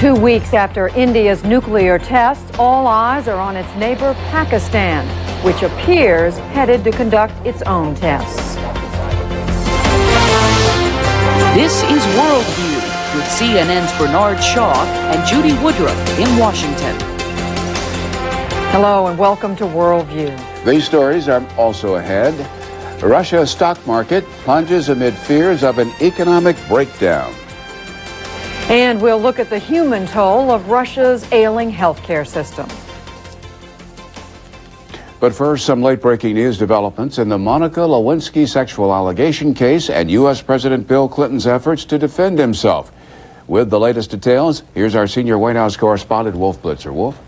2 weeks after India's nuclear tests, all eyes are on its neighbor Pakistan, which appears headed to conduct its own tests. This is WorldView with CNN's Bernard Shaw and Judy Woodruff in Washington. Hello and welcome to WorldView. These stories are also ahead. Russia's stock market plunges amid fears of an economic breakdown. And we'll look at the human toll of Russia's ailing healthcare system. But first, some late-breaking news developments in the Monica Lewinsky sexual allegation case and U.S. President Bill Clinton's efforts to defend himself. With the latest details, here's our senior White House correspondent, Wolf Blitzer. Wolf?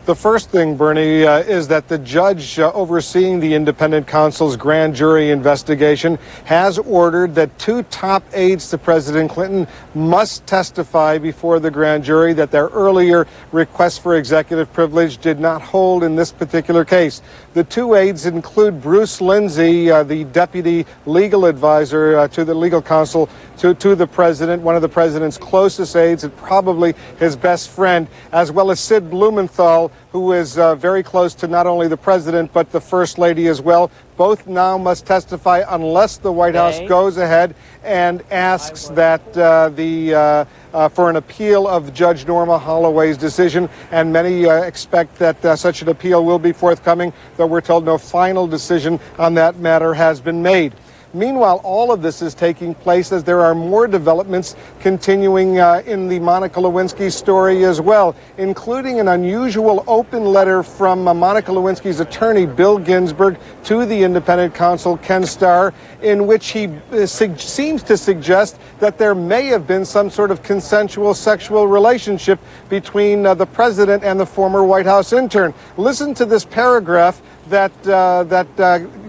The first thing, Bernie, is that the judge overseeing the independent counsel's grand jury investigation has ordered that 2 top aides to President Clinton must testify before the grand jury, that their earlier request for executive privilege did not hold in this particular case. The 2 aides include Bruce Lindsay, the deputy legal advisor to the legal counsel to the president, one of the president's closest aides and probably his best friend, as well as Sid Blumenthal, who is very close to not only the president but the first lady as well. Both now must testify unless the White House goes ahead and asks that for an appeal of Judge Norma Holloway's decision, and many expect that such an appeal will be forthcoming, though we're told no final decision on that matter has been made. Meanwhile, all of this is taking place as there are more developments continuing in the Monica Lewinsky story as well, including an unusual open letter from Monica Lewinsky's attorney, Bill Ginsburg, to the independent counsel, Ken Starr, in which he seems to suggest that there may have been some sort of consensual sexual relationship between the president and the former White House intern. Listen to this paragraph that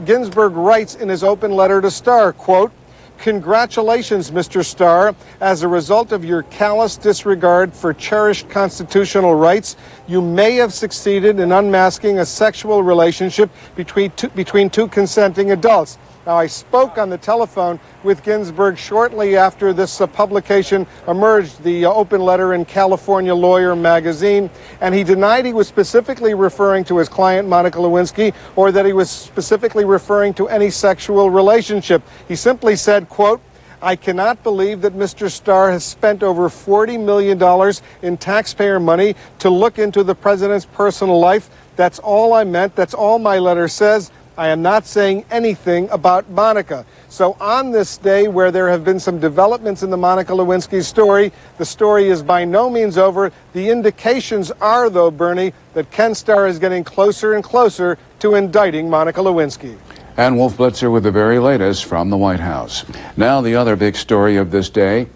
Ginsburg writes in his open letter to Starr, quote, "Congratulations, Mr. Starr. As a result of your callous disregard for cherished constitutional rights, you may have succeeded in unmasking a sexual relationship between two consenting adults." Now, I spoke on the telephone with Ginsburg shortly after this publication emerged, the open letter in California Lawyer magazine, and he denied he was specifically referring to his client, Monica Lewinsky, or that he was specifically referring to any sexual relationship. He simply said, quote, "I cannot believe that Mr. Starr has spent over $40 million in taxpayer money to look into the president's personal life. That's all I meant. That's all my letter says. I am not saying anything about Monica." So on this day where there have been some developments in the Monica Lewinsky story, the story is by no means over. The indications are, though, Bernie, that Ken Starr is getting closer and closer to indicting Monica Lewinsky. And Wolf Blitzer with the very latest from the White House. Now the other big story of this day.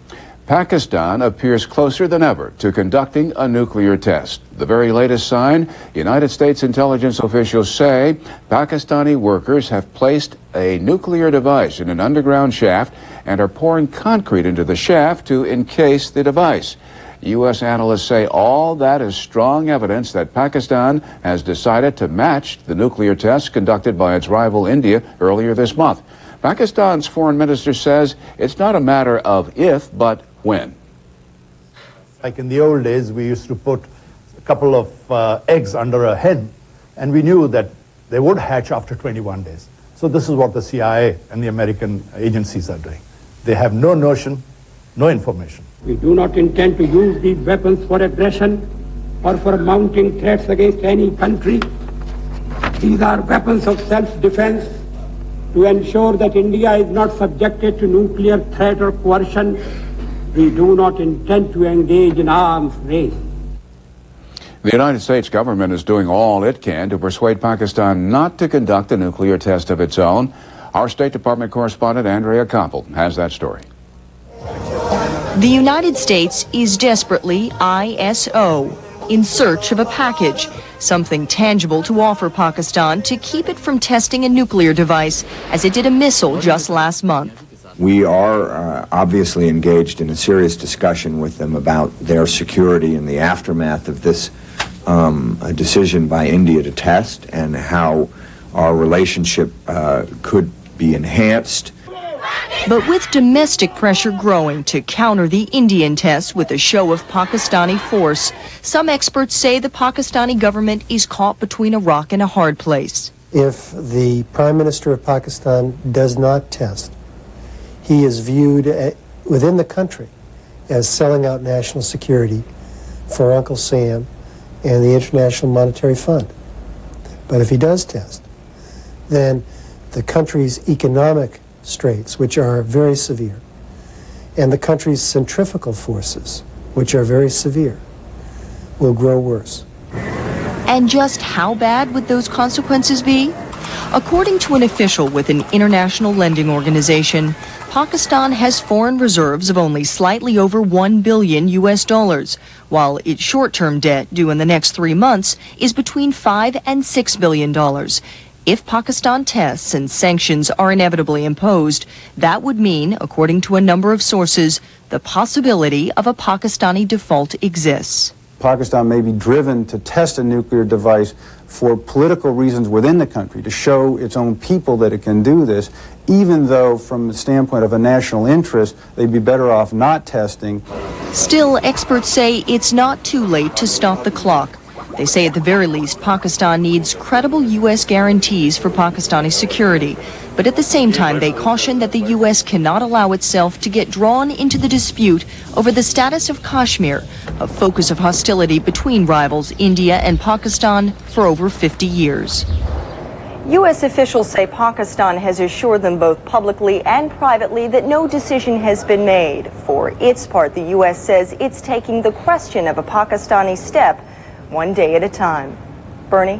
Pakistan appears closer than ever to conducting a nuclear test. The very latest sign, United States intelligence officials say Pakistani workers have placed a nuclear device in an underground shaft and are pouring concrete into the shaft to encase the device. U.S. analysts say all that is strong evidence that Pakistan has decided to match the nuclear tests conducted by its rival India earlier this month. Pakistan's foreign minister says it's not a matter of if, but when. Like in the old days, we used to put a couple of eggs under a hen, and we knew that they would hatch after 21 days. So this is what the CIA and the American agencies are doing. They have no notion, no information. We do not intend to use these weapons for aggression or for mounting threats against any country. These are weapons of self-defense to ensure that India is not subjected to nuclear threat or coercion. We do not intend to engage in arms race. The United States government is doing all it can to persuade Pakistan not to conduct a nuclear test of its own. Our State Department correspondent, Andrea Koppel, has that story. The United States is desperately ISO, in search of a package, something tangible to offer Pakistan to keep it from testing a nuclear device, as it did a missile just last month. We are obviously engaged in a serious discussion with them about their security in the aftermath of this decision by India to test, and how our relationship could be enhanced. But with domestic pressure growing to counter the Indian tests with a show of Pakistani force, some experts say the Pakistani government is caught between a rock and a hard place. If the Prime Minister of Pakistan does not test, he is viewed within the country as selling out national security for Uncle Sam and the International Monetary Fund. But if he does test, then the country's economic straits, which are very severe, and the country's centrifugal forces, which are very severe, will grow worse. And just how bad would those consequences be? According to an official with an international lending organization, Pakistan has foreign reserves of only slightly over $1 billion, while its short-term debt due in the next 3 months is between $5 and $6 billion. If Pakistan tests and sanctions are inevitably imposed, that would mean, according to a number of sources, the possibility of a Pakistani default exists. Pakistan may be driven to test a nuclear device for political reasons within the country, to show its own people that it can do this, even though from the standpoint of a national interest, they'd be better off not testing. Still, experts say it's not too late to stop the clock. They say at the very least, Pakistan needs credible U.S. guarantees for Pakistani security. But at the same time, they caution that the U.S. cannot allow itself to get drawn into the dispute over the status of Kashmir, a focus of hostility between rivals India and Pakistan for over 50 years. U.S. officials say Pakistan has assured them both publicly and privately that no decision has been made. For its part, the U.S. says it's taking the question of a Pakistani step one day at a time. Bernie?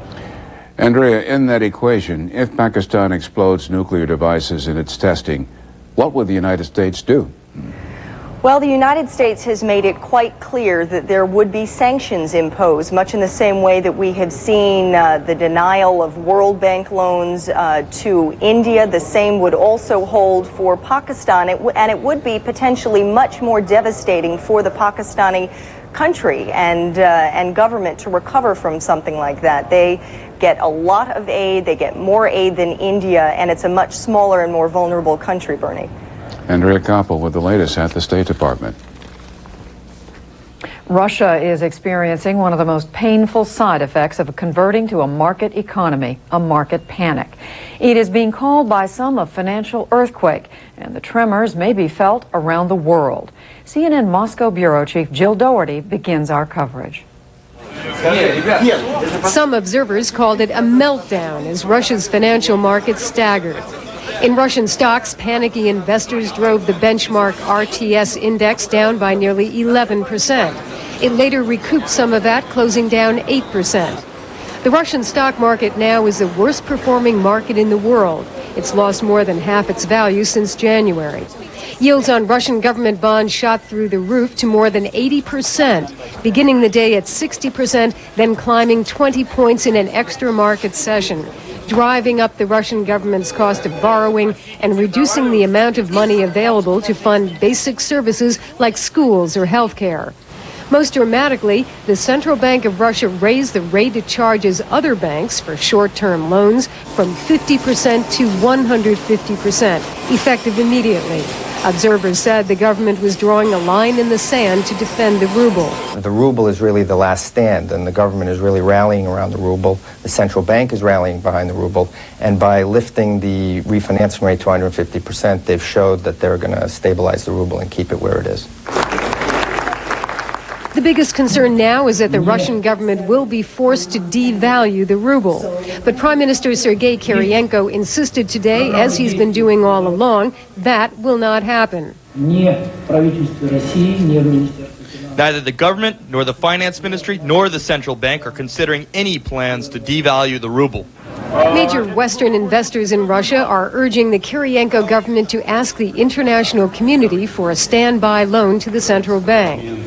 Andrea, in that equation, if Pakistan explodes nuclear devices in its testing, what would the United States do? Well, the United States has made it quite clear that there would be sanctions imposed, much in the same way that we have seen the denial of World Bank loans to India. The same would also hold for Pakistan, and it would be potentially much more devastating for the Pakistani country and government to recover from something like that. They get a lot of aid, they get more aid than India, and it's a much smaller and more vulnerable country, Bernie. Andrea Koppel with the latest at the State Department. Russia is experiencing one of the most painful side effects of converting to a market economy, a market panic. It is being called by some a financial earthquake, and the tremors may be felt around the world. CNN Moscow Bureau Chief Jill Doherty begins our coverage. Some observers called it a meltdown as Russia's financial markets staggered. In Russian stocks, panicky investors drove the benchmark RTS index down by nearly 11%. It later recouped some of that, closing down 8%. The Russian stock market now is the worst performing market in the world. It's lost more than half its value since January. Yields on Russian government bonds shot through the roof to more than 80%, beginning the day at 60%, then climbing 20 points in an extra market session, driving up the Russian government's cost of borrowing and reducing the amount of money available to fund basic services like schools or health care. Most dramatically, the Central Bank of Russia raised the rate it charges other banks for short-term loans from 50% to 150%, effective immediately. Observers said the government was drawing a line in the sand to defend the ruble. The ruble is really the last stand, and the government is really rallying around the ruble. The central bank is rallying behind the ruble, and by lifting the refinancing rate to 150%, they've showed that they're going to stabilize the ruble and keep it where it is. The biggest concern now is that the Russian government will be forced to devalue the ruble. But Prime Minister Sergei Kiriyenko insisted today, as he's been doing all along, that will not happen. Neither the government, nor the finance ministry, nor the central bank are considering any plans to devalue the ruble. Major Western investors in Russia are urging the Kiriyenko government to ask the international community for a standby loan to the central bank.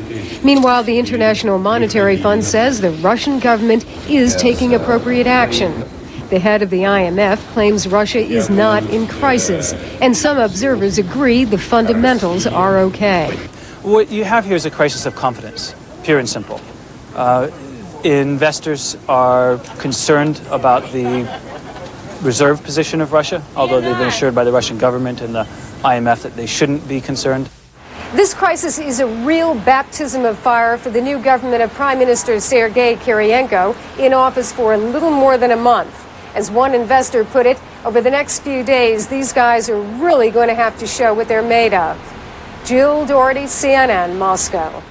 Meanwhile, the International Monetary Fund says the Russian government is taking appropriate action. The head of the IMF claims Russia is not in crisis, and some observers agree the fundamentals are okay. What you have here is a crisis of confidence, pure and simple. Investors are concerned about the reserve position of Russia, although they've been assured by the Russian government and the IMF that they shouldn't be concerned. This crisis is a real baptism of fire for the new government of Prime Minister Sergei Kiriyenko, in office for a little more than a month. As one investor put it, over the next few days, these guys are really going to have to show what they're made of. Jill Doherty, CNN, Moscow.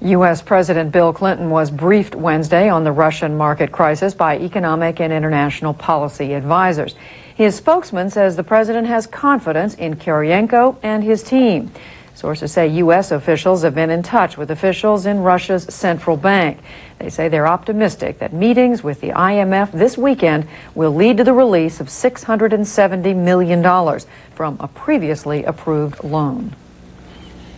U.S. President Bill Clinton was briefed Wednesday on the Russian market crisis by economic and international policy advisors. His spokesman says the president has confidence in Kiriyenko and his team. Sources say U.S. officials have been in touch with officials in Russia's central bank. They say they're optimistic that meetings with the IMF this weekend will lead to the release of $670 million from a previously approved loan.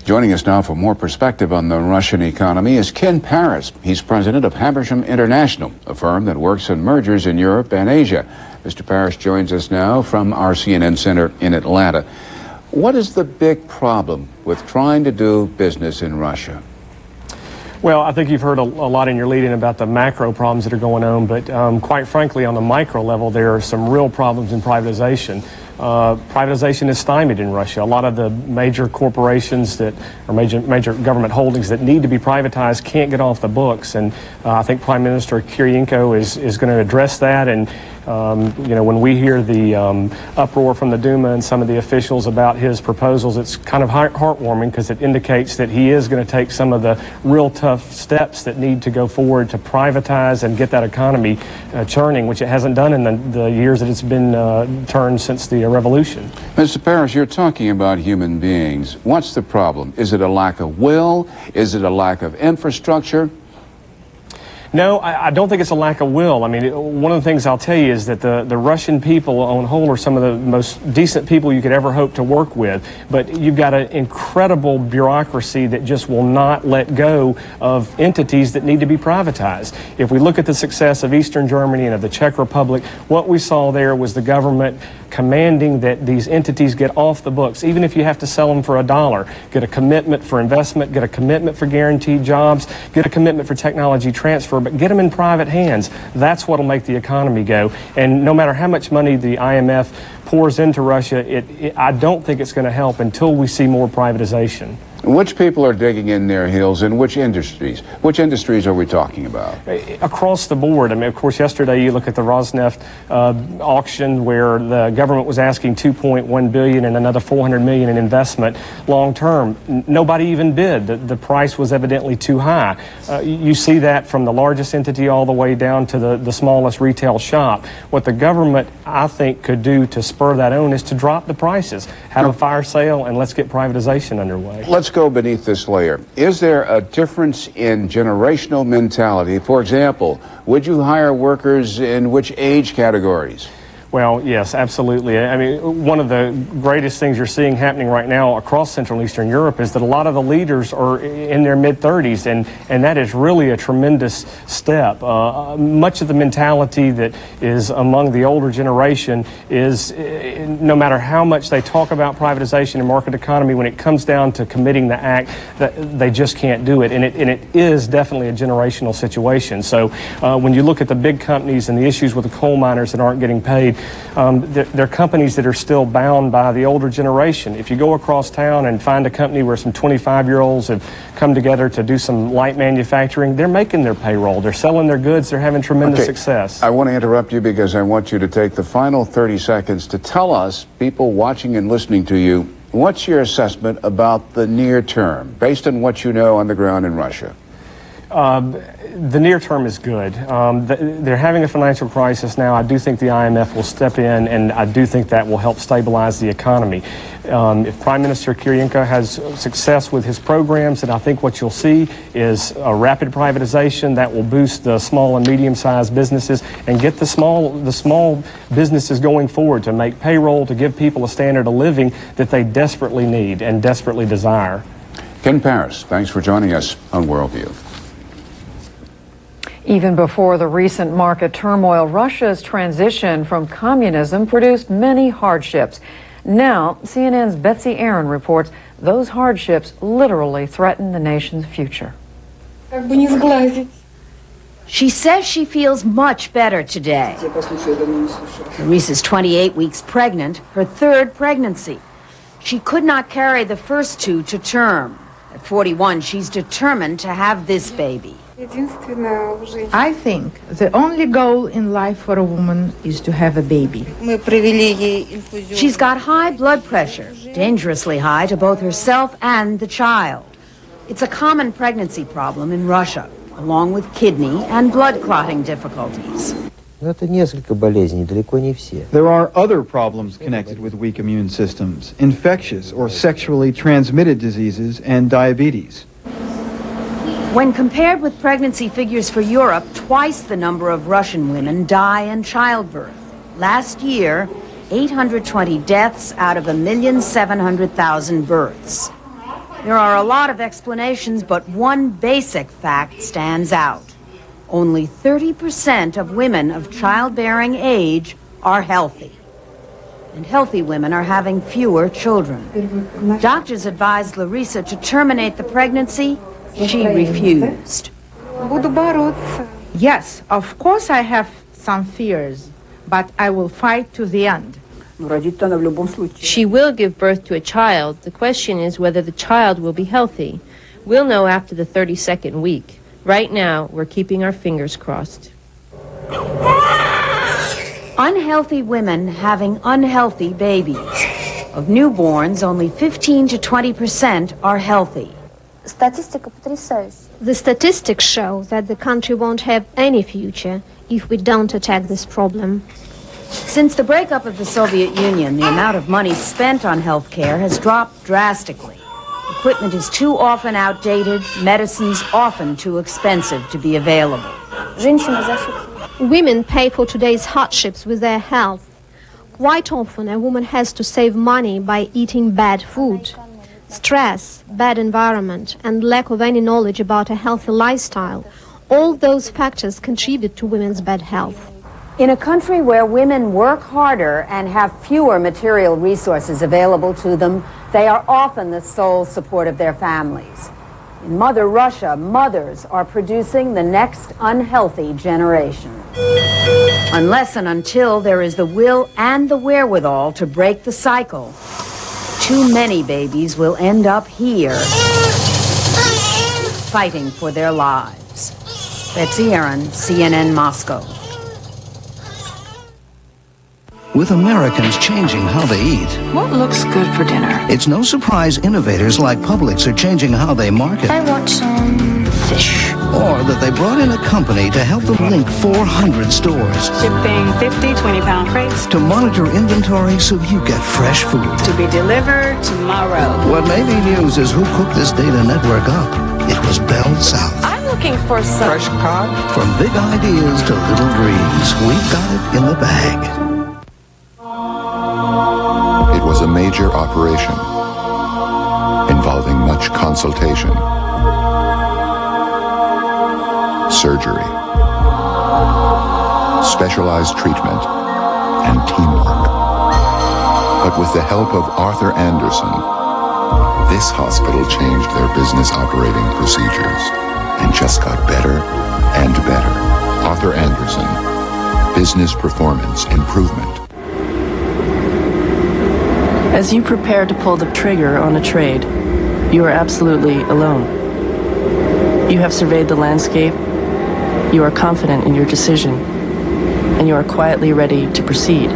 Joining us now for more perspective on the Russian economy is Ken Paris. He's president of Habersham International, a firm that works on mergers in Europe and Asia. Mr. Paris joins us now from our CNN Center in Atlanta. What is the big problem with trying to do business in Russia? Well, I think you've heard a lot in your lead-in about the macro problems that are going on, but quite frankly, on the micro level, there are some real problems in privatization. Privatization is stymied in Russia. A lot of the major corporations that are major government holdings that need to be privatized can't get off the books, and I think Prime Minister Kiriyenko is going to address that. And you know, when we hear the uproar from the Duma and some of the officials about his proposals, it's kind of heartwarming because it indicates that he is going to take some of the real tough steps that need to go forward to privatize and get that economy churning, which it hasn't done in the years that it's been turned since the revolution. Mr. Paris, you're talking about human beings. What's the problem? Is it a lack of will? Is it a lack of infrastructure? No, I don't think it's a lack of will. I mean, one of the things I'll tell you is that the Russian people on whole are some of the most decent people you could ever hope to work with. But you've got an incredible bureaucracy that just will not let go of entities that need to be privatized. If we look at the success of Eastern Germany and of the Czech Republic, what we saw there was the government commanding that these entities get off the books, even if you have to sell them for $1. Get a commitment for investment, get a commitment for guaranteed jobs, get a commitment for technology transfer, but get them in private hands. That's what will make the economy go. And no matter how much money the IMF pours into Russia, I don't think it's going to help until we see more privatization. Which people are digging in their heels in which industries? Which industries are we talking about? Across the board. I mean, of course, yesterday you look at the Rosneft auction where the government was asking $2.1 billion and another $400 million in investment long term. Nobody even bid. The price was evidently too high. You see that from the largest entity all the way down to the smallest retail shop. What the government, I think, could do to spur that on is to drop the prices, have a fire sale, and let's get privatization underway. Let's go beneath this layer. Is there a difference in generational mentality? For example, would you hire workers in which age categories? Well, yes, absolutely. I mean, one of the greatest things you're seeing happening right now across Central and Eastern Europe is that a lot of the leaders are in their mid-30s, and that is really a tremendous step. Much of the mentality that is among the older generation is no matter how much they talk about privatization and market economy, when it comes down to committing the act, that they just can't do it. And it is definitely a generational situation. So when you look at the big companies and the issues with the coal miners that aren't getting paid, they're companies that are still bound by the older generation. If you go across town and find a company where some 25-year-olds have come together to do some light manufacturing, they're making their payroll, they're selling their goods, they're having tremendous success. I want to interrupt you because I want you to take the final 30 seconds to tell us, people watching and listening to you, what's your assessment about the near term, based on what you know on the ground in Russia? The near term is good. They're having a financial crisis now. I do think the IMF will step in, and I do think that will help stabilize the economy. If Prime Minister Kiriyenko has success with his programs, then I think what you'll see is a rapid privatization that will boost the small and medium-sized businesses and get the small businesses going forward to make payroll, to give people a standard of living that they desperately need and desperately desire. Ken Paris, thanks for joining us on WorldView. Even before the recent market turmoil, Russia's transition from communism produced many hardships. Now, CNN's Betsy Aaron reports those hardships literally threaten the nation's future. She says she feels much better today. Teresa's 28 weeks pregnant, her third pregnancy. She could not carry the first two to term. At 41, she's determined to have this baby. I think the only goal in life for a woman is to have a baby. She's got high blood pressure, dangerously high to both herself and the child. It's a common pregnancy problem in Russia, along with kidney and blood clotting difficulties. There are other problems connected with weak immune systems, infectious or sexually transmitted diseases, and diabetes. When compared with pregnancy figures for Europe, twice the number of Russian women die in childbirth. Last year, 820 deaths out of 1,700,000 births. There are a lot of explanations, but one basic fact stands out. Only 30% of women of childbearing age are healthy. And healthy women are having fewer children. Doctors advised Larissa to terminate the pregnancy. She refused. Yes, of course I have some fears, but I will fight to the end. She will give birth to a child. The question is whether the child will be healthy. We'll know after the 32nd week. Right now, we're keeping our fingers crossed. Unhealthy women having unhealthy babies. Of newborns, only 15 to 20% are healthy. The statistics show that the country won't have any future if we don't attack this problem. Since the breakup of the Soviet Union, the amount of money spent on health care has dropped drastically. Equipment is too often outdated, medicines often too expensive to be available. Women pay for today's hardships with their health. Quite often, a woman has to save money by eating bad food. Stress, bad environment, and lack of any knowledge about a healthy lifestyle, all those factors contribute to women's bad health. In a country where women work harder and have fewer material resources available to them, they are often the sole support of their families. In Mother Russia, mothers are producing the next unhealthy generation. Unless and until there is the will and the wherewithal to break the cycle, too many babies will end up here, fighting for their lives. Betsy Aaron, CNN Moscow. With Americans changing how they eat, what looks good for dinner? It's no surprise innovators like Publix are changing how they market. I want some fish. Or that they brought in a company to help them link 400 stores. Shipping 50, 20-pound crates. To monitor inventory so you get fresh food. To be delivered tomorrow. What may be news is who cooked this data network up. It was Bell South. I'm looking for some fresh cod. From big ideas to little dreams, we've got it in the bag. It was a major operation involving much consultation, surgery, specialized treatment, and teamwork. But with the help of Arthur Anderson, this hospital changed their business operating procedures and just got better and better. Arthur Anderson, business performance improvement. As you prepare to pull the trigger on a trade, you are absolutely alone. You have surveyed the landscape, you are confident in your decision, and you are quietly ready to proceed.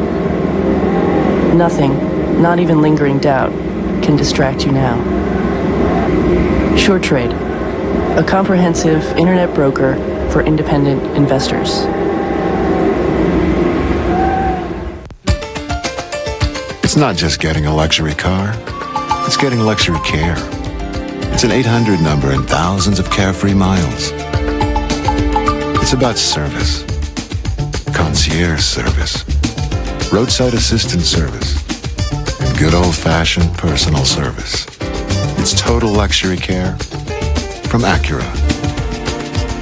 Nothing, not even lingering doubt, can distract you now. SureTrade, a comprehensive internet broker for independent investors. It's not just getting a luxury car, it's getting luxury care. It's an 800 number and thousands of carefree miles. It's about service, concierge service, roadside assistance service, and good old-fashioned personal service. It's total luxury care from Acura.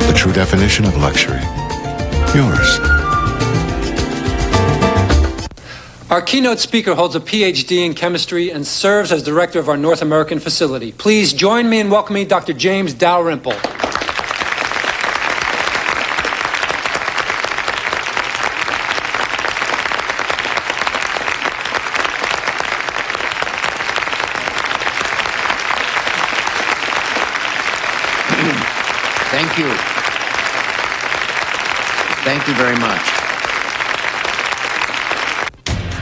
The true definition of luxury. Yours. Our keynote speaker holds a PhD in chemistry and serves as director of our North American facility. Please join me in welcoming Dr. James Dalrymple. Thank you. Thank you very much.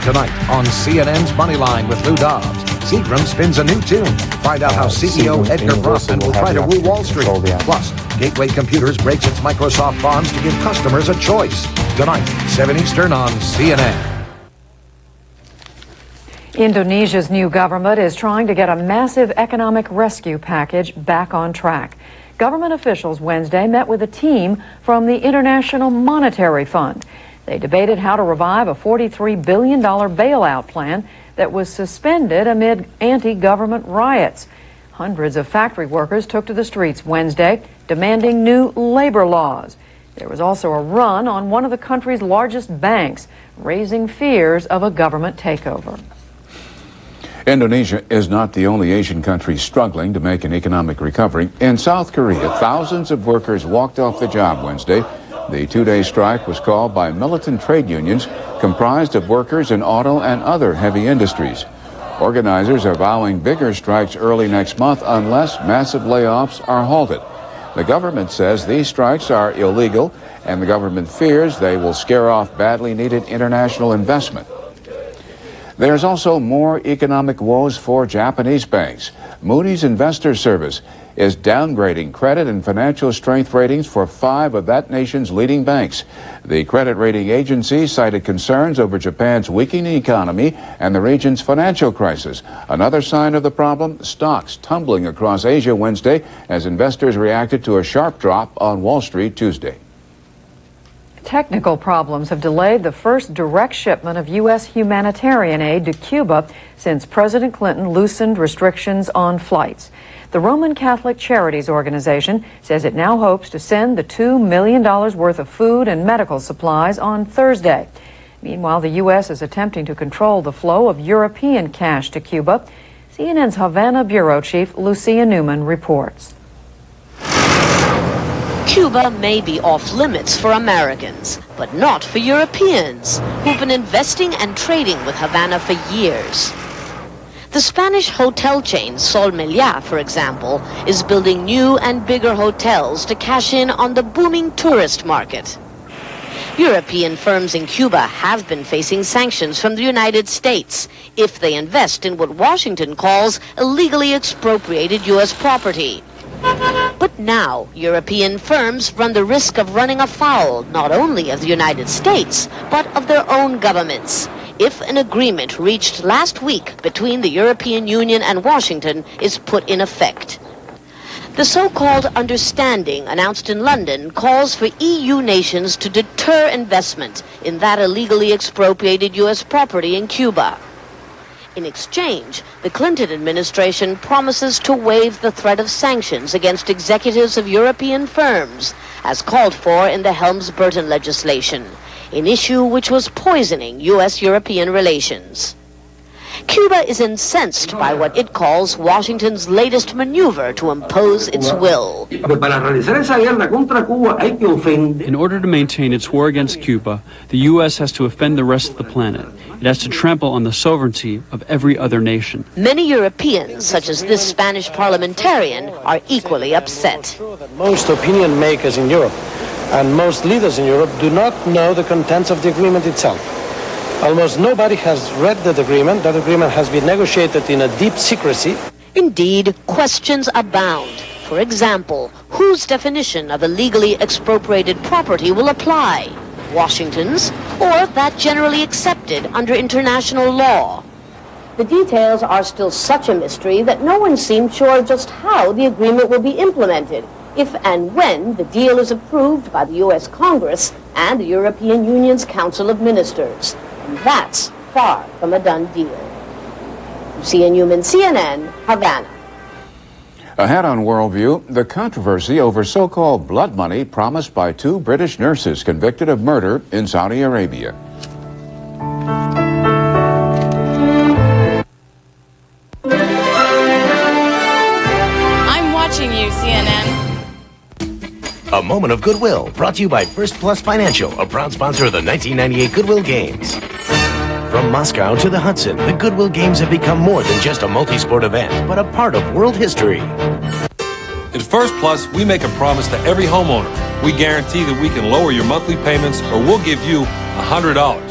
Tonight on CNN's Moneyline with Lou Dobbs, Seagram spins a new tune. Find out how CEO Edgar Bronfman will try to rule Wall Street. Plus, Gateway Computers breaks its Microsoft bonds to give customers a choice. Tonight, 7 Eastern on CNN. Indonesia's new government is trying to get a massive economic rescue package back on track. Government officials Wednesday met with a team from the International Monetary Fund. They debated how to revive a $43 billion bailout plan that was suspended amid anti-government riots. Hundreds of factory workers took to the streets Wednesday, demanding new labor laws. There was also a run on one of the country's largest banks, raising fears of a government takeover. Indonesia is not the only Asian country struggling to make an economic recovery. In South Korea, thousands of workers walked off the job Wednesday. The two-day strike was called by militant trade unions comprised of workers in auto and other heavy industries. Organizers are vowing bigger strikes early next month unless massive layoffs are halted. The government says these strikes are illegal, and the government fears they will scare off badly needed international investment. There's also more economic woes for Japanese banks. Moody's Investor Service is downgrading credit and financial strength ratings for 5 of that nation's leading banks. The credit rating agency cited concerns over Japan's weakening economy and the region's financial crisis. Another sign of the problem, stocks tumbling across Asia Wednesday as investors reacted to a sharp drop on Wall Street Tuesday. Technical problems have delayed the first direct shipment of U.S. humanitarian aid to Cuba since President Clinton loosened restrictions on flights. The Roman Catholic Charities Organization says it now hopes to send the $2 million worth of food and medical supplies on Thursday. Meanwhile, the U.S. is attempting to control the flow of European cash to Cuba. CNN's Havana Bureau Chief Lucia Newman reports. Cuba may be off limits for Americans, but not for Europeans, who've been investing and trading with Havana for years. The Spanish hotel chain Sol Meliá, for example, is building new and bigger hotels to cash in on the booming tourist market. European firms in Cuba have been facing sanctions from the United States if they invest in what Washington calls illegally expropriated U.S. property. But now, European firms run the risk of running afoul not only of the United States, but of their own governments, if an agreement reached last week between the European Union and Washington is put in effect. The so-called understanding announced in London calls for EU nations to deter investment in that illegally expropriated U.S. property in Cuba. In exchange, the Clinton administration promises to waive the threat of sanctions against executives of European firms, as called for in the Helms-Burton legislation, an issue which was poisoning U.S.-European relations. Cuba is incensed by what it calls Washington's latest maneuver to impose its will. In order to maintain its war against Cuba, the U.S. has to offend the rest of the planet. It has to trample on the sovereignty of every other nation. Many Europeans, such as this Spanish parliamentarian, are equally upset. Most opinion makers in Europe and most leaders in Europe do not know the contents of the agreement itself. Almost nobody has read that agreement. That agreement has been negotiated in a deep secrecy. Indeed, questions abound. For example, whose definition of illegally expropriated property will apply? Washington's, or that generally accepted under international law? The details are still such a mystery that no one seems sure just how the agreement will be implemented, if and when the deal is approved by the U.S. Congress and the European Union's Council of Ministers. And that's far from a done deal. Lucia Newman, CNN, Havana. Ahead on WorldView, the controversy over so-called blood money promised by 2 British nurses convicted of murder in Saudi Arabia. I'm watching you, CNN. A moment of goodwill, brought to you by First Plus Financial, a proud sponsor of the 1998 Goodwill Games. From Moscow to the Hudson, the Goodwill Games have become more than just a multi-sport event, but a part of world history. At First Plus, we make a promise to every homeowner. We guarantee that we can lower your monthly payments or we'll give you $100.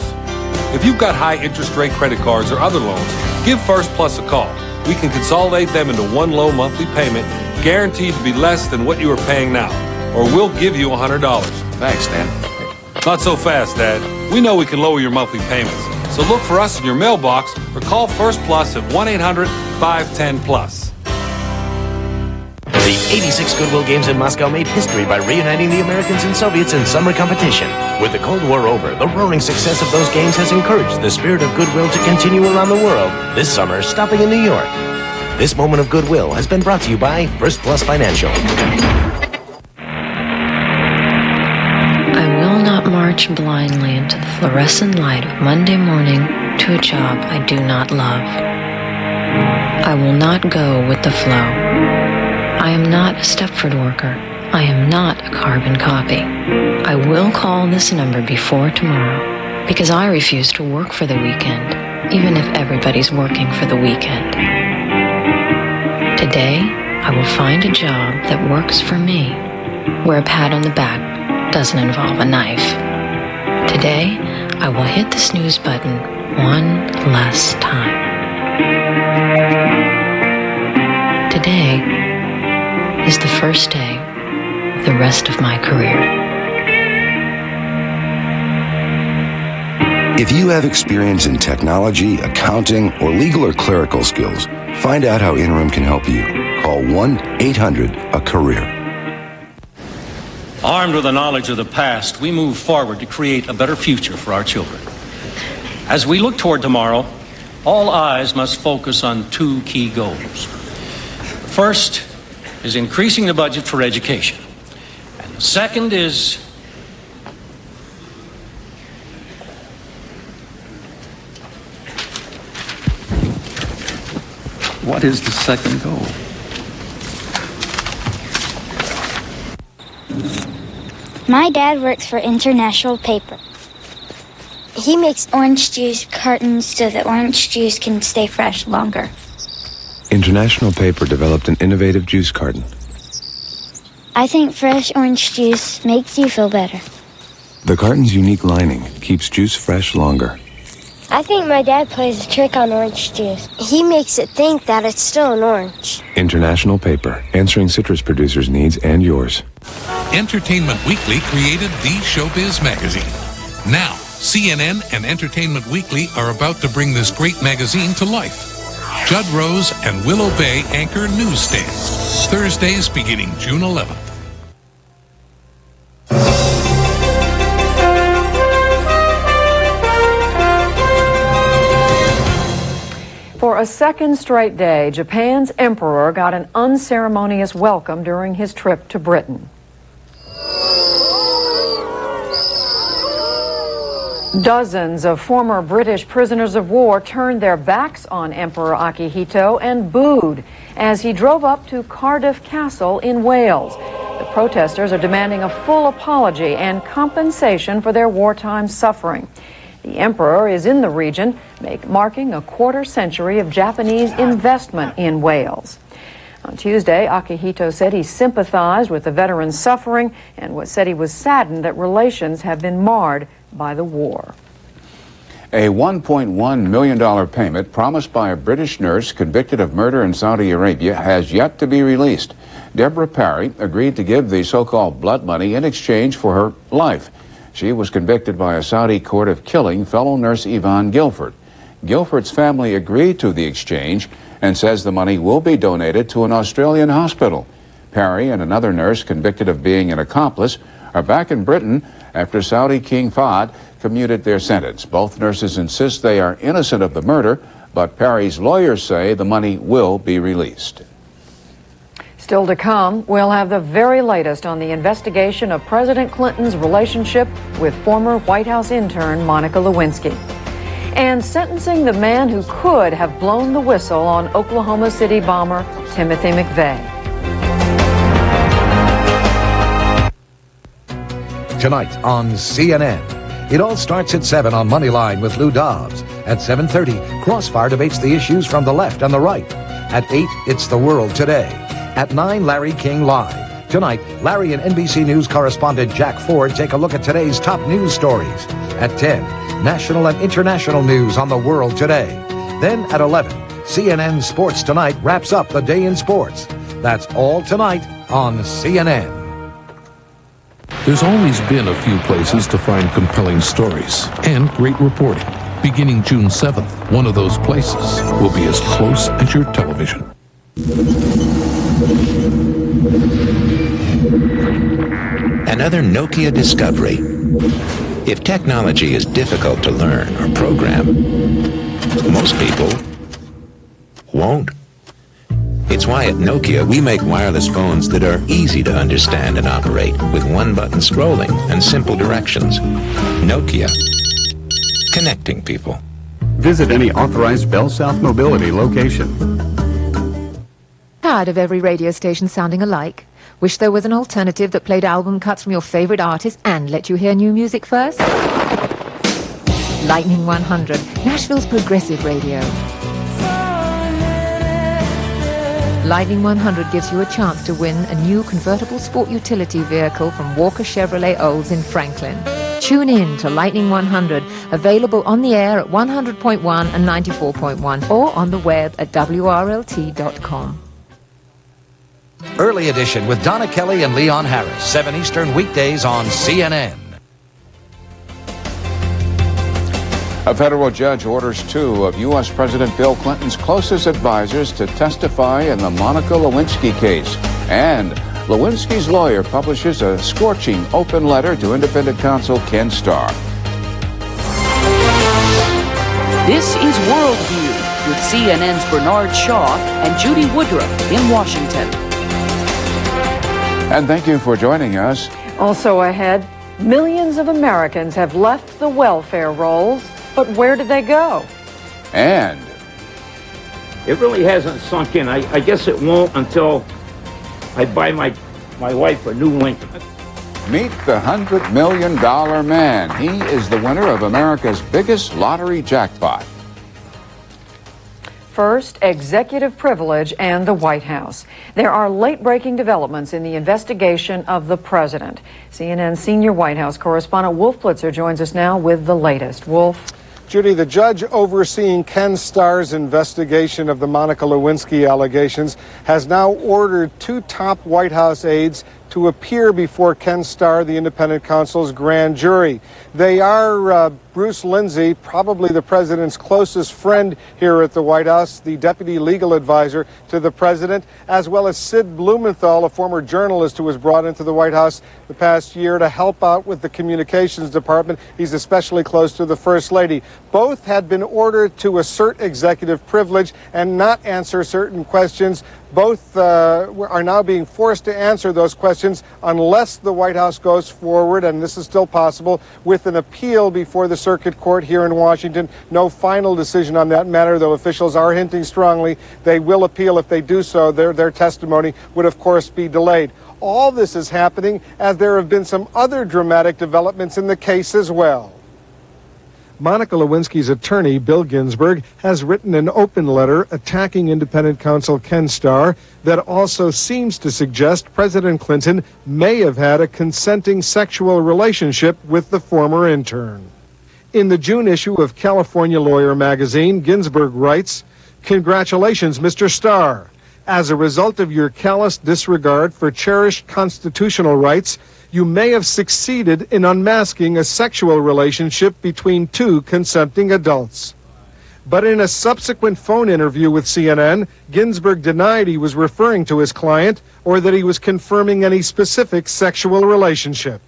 If you've got high interest rate credit cards or other loans, give First Plus a call. We can consolidate them into one low monthly payment, guaranteed to be less than what you are paying now, or we'll give you $100. Thanks, Dan. Not so fast, Dad. We know we can lower your monthly payments. So look for us in your mailbox or call First Plus at 1-800-510-PLUS. The 86 Goodwill Games in Moscow made history by reuniting the Americans and Soviets in summer competition. With the Cold War over, the roaring success of those games has encouraged the spirit of goodwill to continue around the world, this summer stopping in New York. This moment of goodwill has been brought to you by First Plus Financial. I will not march blindly into the fluorescent light of Monday morning to a job I do not love. I will not go with the flow. I am not a Stepford worker. I am not a carbon copy. I will call this number before tomorrow because I refuse to work for the weekend, even if everybody's working for the weekend. Today, I will find a job that works for me, where a pat on the back doesn't involve a knife. Today, I will hit the snooze button one less time. Today is the first day of the rest of my career. If you have experience in technology, accounting, or legal or clerical skills, find out how Interim can help you. Call 1-800-A-CAREER. Armed with the knowledge of the past, we move forward to create a better future for our children. As we look toward tomorrow, all eyes must focus on two key goals. First is increasing the budget for education. And the second is what is the second goal? My dad works for International Paper. He makes orange juice cartons so that orange juice can stay fresh longer. International Paper developed an innovative juice carton. I think fresh orange juice makes you feel better. The carton's unique lining keeps juice fresh longer. I think my dad plays a trick on orange juice. He makes it think that it's still an orange. International Paper, answering citrus producers' needs and yours. Entertainment Weekly created the Showbiz magazine. Now, CNN and Entertainment Weekly are about to bring this great magazine to life. Judd Rose and Willow Bay anchor Newsstands, Thursdays beginning June 11th. For a second straight day, Japan's emperor got an unceremonious welcome during his trip to Britain. Dozens of former British prisoners of war turned their backs on Emperor Akihito and booed as he drove up to Cardiff Castle in Wales. The protesters are demanding a full apology and compensation for their wartime suffering. The emperor is in the region, marking a quarter century of Japanese investment in Wales. On Tuesday, Akihito said he sympathized with the veterans' suffering and said he was saddened that relations have been marred by the war. A $1.1 million payment promised by a British nurse convicted of murder in Saudi Arabia has yet to be released. Deborah Parry agreed to give the so-called blood money in exchange for her life. She was convicted by a Saudi court of killing fellow nurse Yvonne Guilford. Guilford's family agreed to the exchange and says the money will be donated to an Australian hospital. Parry and another nurse convicted of being an accomplice are back in Britain after Saudi King Fahd commuted their sentence. Both nurses insist they are innocent of the murder, but Parry's lawyers say the money will be released. Still to come, we'll have the very latest on the investigation of President Clinton's relationship with former White House intern Monica Lewinsky. And sentencing the man who could have blown the whistle on Oklahoma City bomber Timothy McVeigh. Tonight on CNN. It all starts at 7 on Moneyline with Lou Dobbs. At 7:30, Crossfire debates the issues from the left and the right. At 8, it's The World Today. At 9, Larry King Live. Tonight, Larry and NBC News correspondent Jack Ford take a look at today's top news stories. At 10, national and international news on the world today. Then at 11, CNN Sports Tonight wraps up the day in sports. That's all tonight on CNN. There's always been a few places to find compelling stories and great reporting. Beginning June 7th, one of those places will be as close as your television. Another Nokia discovery. If technology is difficult to learn or program, most people won't. It's why at Nokia we make wireless phones that are easy to understand and operate with one-button scrolling and simple directions. Nokia. Connecting people. Visit any authorized Bell South Mobility location. Tired of every radio station sounding alike? Wish there was an alternative that played album cuts from your favorite artist and let you hear new music first? Lightning 100, Nashville's progressive radio. Lightning 100 gives you a chance to win a new convertible sport utility vehicle from Walker Chevrolet Olds in Franklin. Tune in to Lightning 100, available on the air at 100.1 and 94.1 or on the web at WRLT.com. Early Edition with Donna Kelly and Leon Harris, 7 Eastern weekdays on CNN. A federal judge orders 2 of U.S. President Bill Clinton's closest advisors to testify in the Monica Lewinsky case. And Lewinsky's lawyer publishes a scorching open letter to independent counsel Ken Starr. This is WorldView with CNN's Bernard Shaw and Judy Woodruff in Washington. And thank you for joining us. Also ahead, millions of Americans have left the welfare rolls, but where did they go? And it really hasn't sunk in. I guess it won't until I buy my wife a new Lincoln. Meet the $100 million man. He is the winner of America's biggest lottery jackpot. First, executive privilege and the White House. There are late-breaking developments in the investigation of the president. CNN senior White House correspondent Wolf Blitzer joins us now with the latest. Wolf. Judy, the judge overseeing Ken Starr's investigation of the Monica Lewinsky allegations has now ordered 2 top White House aides to appear before Ken Starr, the independent counsel's grand jury. They are Bruce Lindsay, probably the president's closest friend here at the White House, the deputy legal advisor to the president, as well as Sid Blumenthal, a former journalist who was brought into the White House the past year to help out with the communications department. He's especially close to the First Lady. Both had been ordered to assert executive privilege and not answer certain questions. Both are now being forced to answer those questions unless the White House goes forward, and this is still possible, with an appeal before the Circuit Court here in Washington. No final decision on that matter, though officials are hinting strongly they will appeal. If they do so, their testimony would, of course, be delayed. All this is happening as there have been some other dramatic developments in the case as well. Monica Lewinsky's attorney, Bill Ginsburg, has written an open letter attacking independent counsel Ken Starr that also seems to suggest President Clinton may have had a consenting sexual relationship with the former intern. In the June issue of California Lawyer magazine, Ginsburg writes, "Congratulations, Mr. Starr. As a result of your callous disregard for cherished constitutional rights, you may have succeeded in unmasking a sexual relationship between 2 consenting adults." But in a subsequent phone interview with CNN, Ginsburg denied he was referring to his client or that he was confirming any specific sexual relationship.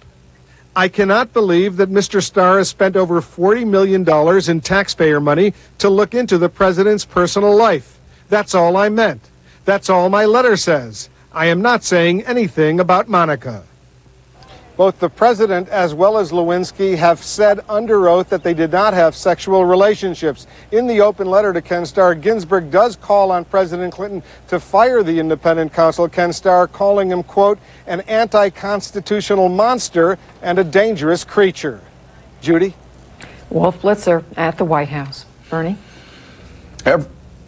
"I cannot believe that Mr. Starr has spent over $40 million in taxpayer money to look into the president's personal life. That's all I meant. That's all my letter says. I am not saying anything about Monica." Both the president as well as Lewinsky have said under oath that they did not have sexual relationships. In the open letter to Ken Starr, Ginsburg does call on President Clinton to fire the independent counsel, Ken Starr, calling him, quote, "an anti-constitutional monster and a dangerous creature." Judy? Wolf Blitzer at the White House. Bernie?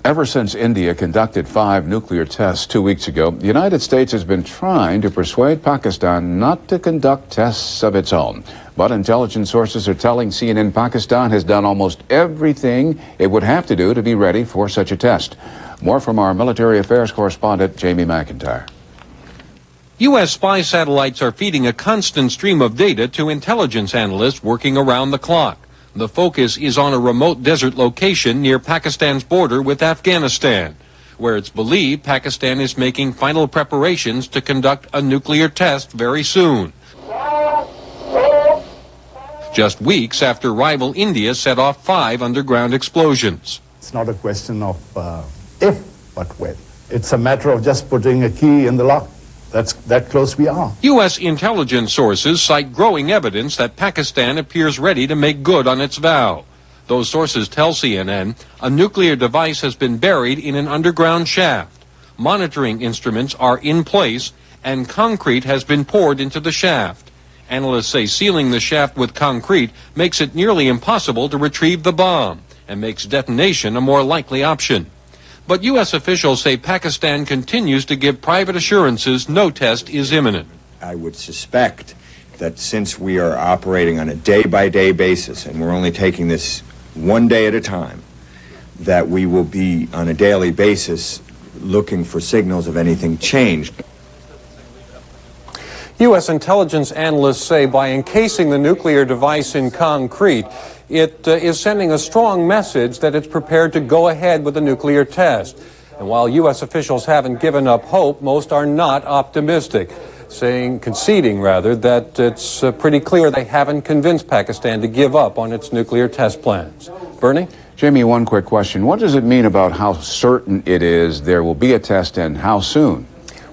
Ever since India conducted 5 nuclear tests 2 weeks ago, the United States has been trying to persuade Pakistan not to conduct tests of its own. But intelligence sources are telling CNN Pakistan has done almost everything it would have to do to be ready for such a test. More from our military affairs correspondent, Jamie McIntyre. U.S. spy satellites are feeding a constant stream of data to intelligence analysts working around the clock. The focus is on a remote desert location near Pakistan's border with Afghanistan, where it's believed Pakistan is making final preparations to conduct a nuclear test very soon. Just weeks after rival India set off 5 underground explosions. It's not a question of if, but when. It's a matter of just putting a key in the lock. That's that close we are. U.S. intelligence sources cite growing evidence that Pakistan appears ready to make good on its vow. Those sources tell CNN a nuclear device has been buried in an underground shaft. Monitoring instruments are in place, and concrete has been poured into the shaft. Analysts say sealing the shaft with concrete makes it nearly impossible to retrieve the bomb and makes detonation a more likely option. But U.S. officials say Pakistan continues to give private assurances no test is imminent. I would suspect that since we are operating on a day-by-day basis, and we're only taking this one day at a time, that we will be on a daily basis looking for signals of anything changed. U.S. intelligence analysts say by encasing the nuclear device in concrete, it is sending a strong message that it's prepared to go ahead with the nuclear test. And while U.S. officials haven't given up hope, most are not optimistic, conceding that it's pretty clear they haven't convinced Pakistan to give up on its nuclear test plans. Bernie? Jamie, one quick question. What does it mean about how certain it is there will be a test and how soon?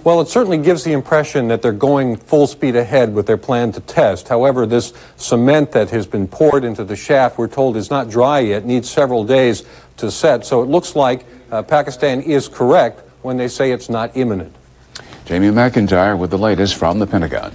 Well, it certainly gives the impression that they're going full speed ahead with their plan to test. However, this cement that has been poured into the shaft, we're told, is not dry yet, needs several days to set. So it looks like Pakistan is correct when they say it's not imminent. Jamie McIntyre with the latest from the Pentagon.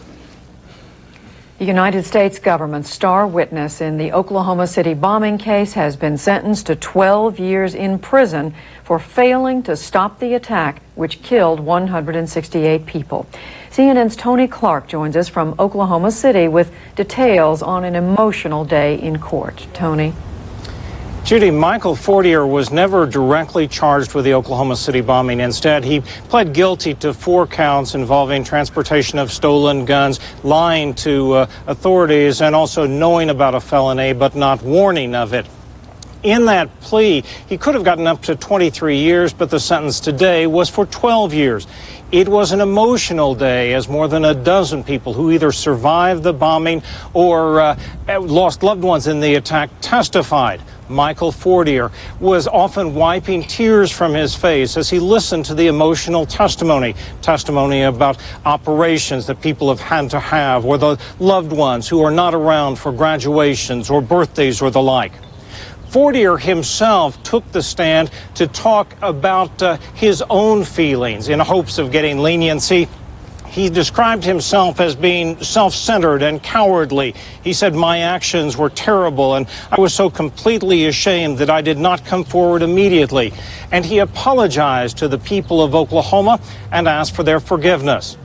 The United States government's star witness in the Oklahoma City bombing case has been sentenced to 12 years in prison for failing to stop the attack, which killed 168 people. CNN's Tony Clark joins us from Oklahoma City with details on an emotional day in court. Tony. Judy, Michael Fortier was never directly charged with the Oklahoma City bombing. Instead, he pled guilty to 4 counts involving transportation of stolen guns, lying to authorities, and also knowing about a felony but not warning of it. In that plea, he could have gotten up to 23 years, but the sentence today was for 12 years. It was an emotional day as more than a dozen people who either survived the bombing or lost loved ones in the attack testified. Michael Fortier was often wiping tears from his face as he listened to the emotional testimony about operations that people have had to have, or the loved ones who are not around for graduations or birthdays or the like. Fortier himself took the stand to talk about his own feelings in hopes of getting leniency. He described himself as being self-centered and cowardly. He said, "My actions were terrible, and I was so completely ashamed that I did not come forward immediately." And he apologized to the people of Oklahoma and asked for their forgiveness.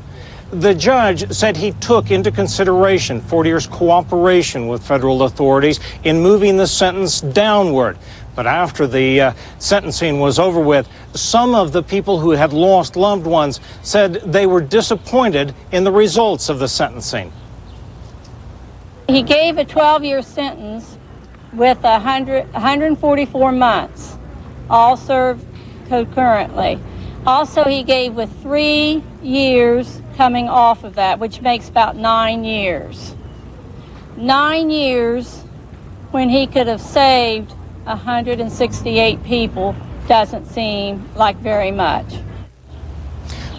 The judge said he took into consideration Fortier's cooperation with federal authorities in moving the sentence downward. But after the sentencing was over with, some of the people who had lost loved ones said they were disappointed in the results of the sentencing. He gave a 12-year sentence with 144 months, all served concurrently. Also, he gave with 3 years coming off of that, which makes about 9 years. 9 years when he could have saved 168 people doesn't seem like very much.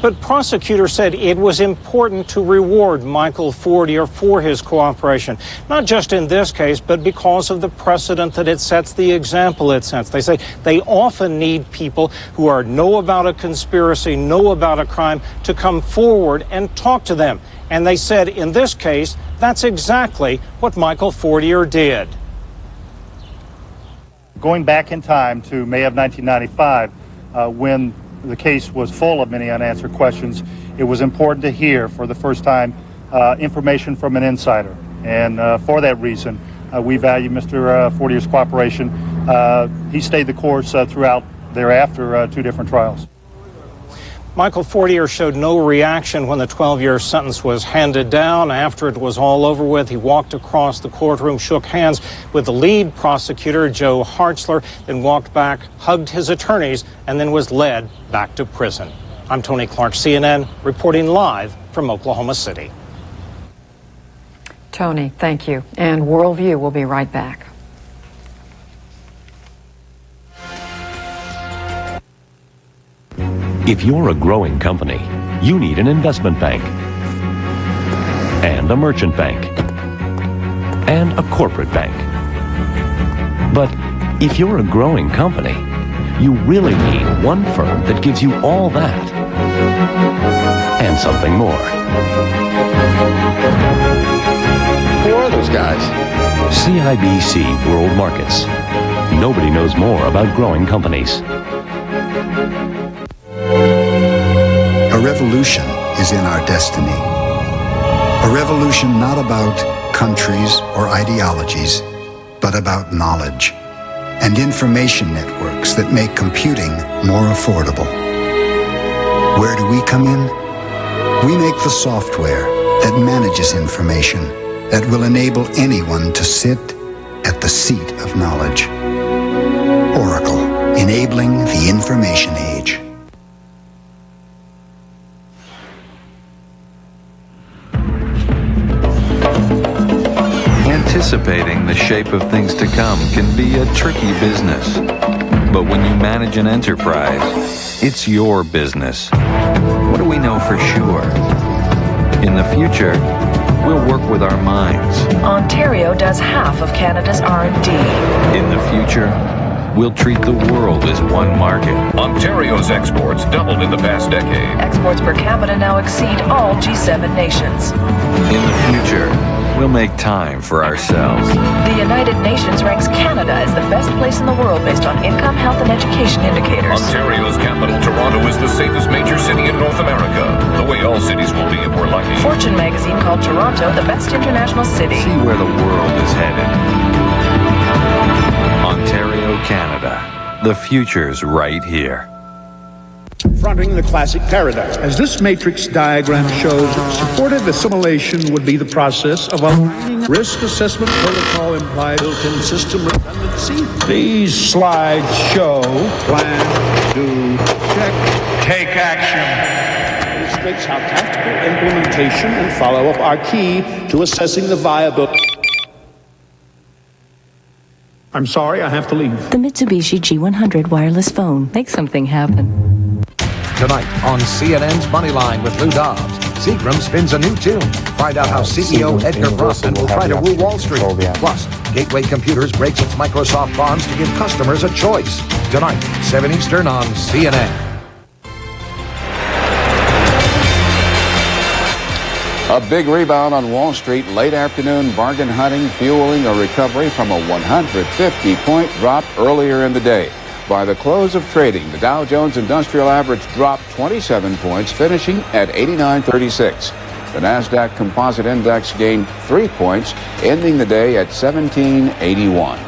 But prosecutors said it was important to reward Michael Fortier for his cooperation, not just in this case, but because of the precedent that it sets, the example it sets. They say they often need people who know about a conspiracy, know about a crime, to come forward and talk to them. And they said in this case, that's exactly what Michael Fortier did. Going back in time to May of 1995, when the case was full of many unanswered questions, it was important to hear for the first time information from an insider. And for that reason, we value Mr. Fortier's cooperation. He stayed the course throughout thereafter 2 different trials. Michael Fortier showed no reaction when the 12-year sentence was handed down. After it was all over with, he walked across the courtroom, shook hands with the lead prosecutor, Joe Hartzler, then walked back, hugged his attorneys, and then was led back to prison. I'm Tony Clark, CNN, reporting live from Oklahoma City. Tony, thank you. And WorldView will be right back. If you're a growing company, you need an investment bank, and a merchant bank, and a corporate bank. But if you're a growing company, you really need one firm that gives you all that, and something more. Who are those guys? CIBC World Markets. Nobody knows more about growing companies. A revolution is in our destiny. A revolution not about countries or ideologies, but about knowledge and information networks that make computing more affordable. Where do we come in? We make the software that manages information that will enable anyone to sit at the seat of knowledge. Oracle, enabling the information age. Anticipating the shape of things to come can be a tricky business. But when you manage an enterprise, it's your business. What do we know for sure? In the future, we'll work with our minds. Ontario does half of Canada's R&D. In the future, we'll treat the world as one market. Ontario's exports doubled in the past decade. Exports per capita now exceed all G7 nations. In the future, we'll make time for ourselves. The United Nations ranks Canada as the best place in the world based on income, health, and education indicators. Ontario's capital, Toronto, is the safest major city in North America. The way all cities will be if we're lucky. Fortune magazine called Toronto the best international city. See where the world is headed. Ontario, Canada. The future's right here. Confronting the classic paradox. As this matrix diagram shows, supported assimilation would be the process of aligning risk assessment protocol implied built-in system redundancy. These slides show plan, do, check, take action. It illustrates how tactical implementation and follow-up are key to assessing the viability. I'm sorry, I have to leave. The Mitsubishi G100 wireless phone. Make something happen. Tonight on CNN's Moneyline with Lou Dobbs, Seagram spins a new tune. Find out how CEO Edgar Bronson will try to rule Wall Street. Plus, Gateway Computers breaks its Microsoft bonds to give customers a choice. Tonight, 7 Eastern on CNN. A big rebound on Wall Street, late afternoon bargain hunting fueling a recovery from a 150-point drop earlier in the day. By the close of trading, the Dow Jones Industrial Average dropped 27 points, finishing at 89.36. The NASDAQ Composite Index gained 3 points, ending the day at 1781.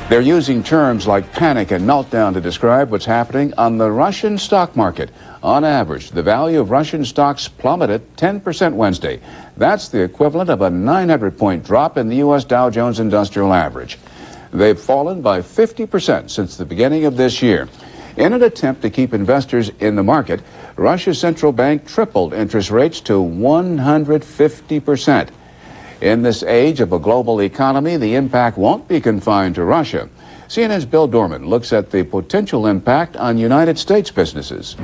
They're using terms like panic and meltdown to describe what's happening on the Russian stock market. On average, the value of Russian stocks plummeted 10% Wednesday. That's the equivalent of a 900-point drop in the U.S. Dow Jones Industrial Average. They've fallen by 50% since the beginning of this year. In an attempt to keep investors in the market, Russia's central bank tripled interest rates to 150%. In this age of a global economy, the impact won't be confined to Russia. CNN's Bill Dorman looks at the potential impact on United States businesses.